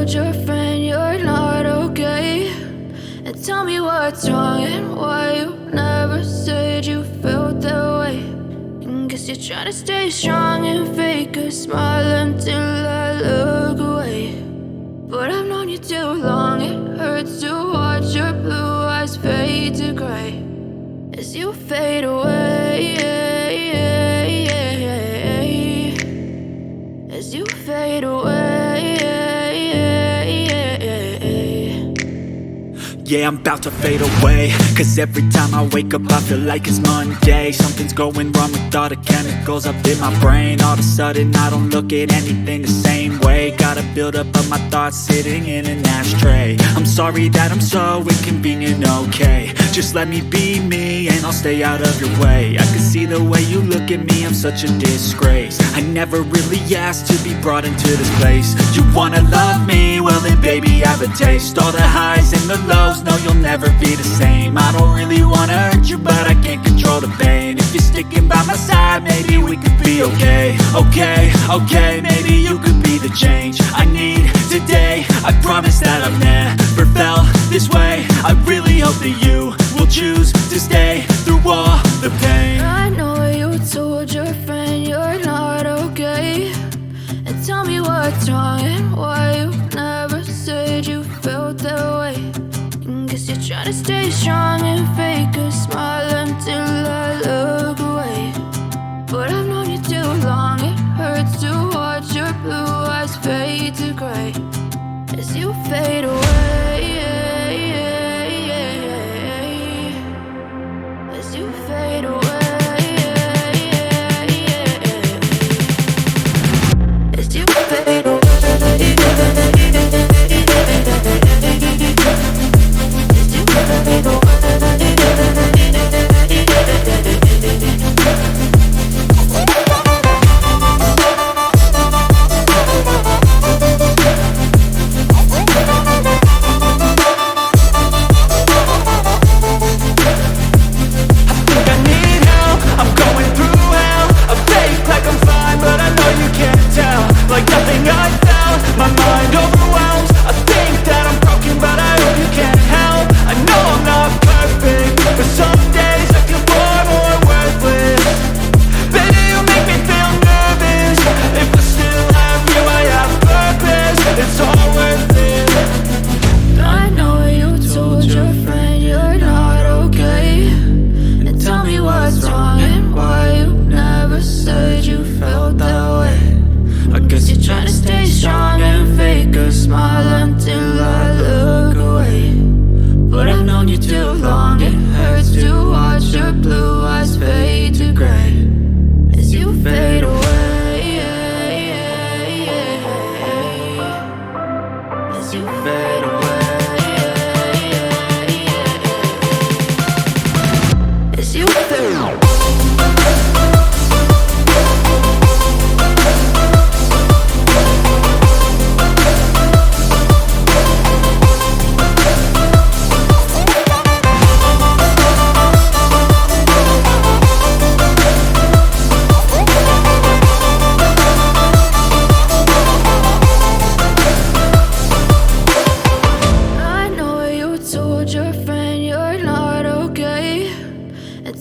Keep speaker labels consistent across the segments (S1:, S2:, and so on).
S1: told your friend you're not okay, and tell me what's wrong and why you never said you felt that way. And guess you're trying to stay strong and fake a smile until I look away. But I've known you too long, it hurts to watch your blue eyes fade to gray as you fade away, as you fade away.
S2: Yeah, I'm about to fade away, cause every time I wake up I feel like it's Monday. Something's going wrong with all the chemicals up in my brain. All of a sudden I don't look at anything the same way. Got a buildup of my thoughts sitting in an ashtray. I'm sorry that I'm so inconvenient, okay. Just let me be me and I'll stay out of your way. I can see the way you look at me, I'm such a disgrace. I never really asked to be brought into this place. You wanna love me? Well then baby have a taste. All the highs and the lows, no, you'll never be the same. I don't really wanna hurt you, but I can't control the pain. If you're sticking by my side, maybe we could be okay. Okay, maybe you could be the change I need today. I promise that I've never felt this way. I really hope that you will choose to stay through all the pain.
S1: I know you told your friend you're not okay, and tell me what's wrong and why you never said you felt that way. Guess you're trying to stay strong and fake a smile until I look away. But I've known you too long, it hurts to watch your blue eyes fade to gray as you fade away, as you fade away, as you fade away.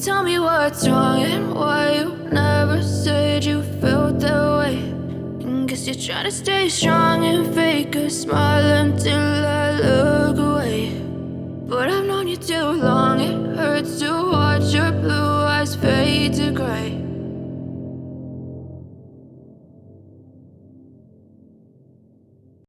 S1: Tell me what's wrong and why you never said you felt that way. And guess you're trying to stay strong and fake a smile until I look away. But I've known you too long, it hurts to watch your blue eyes fade to gray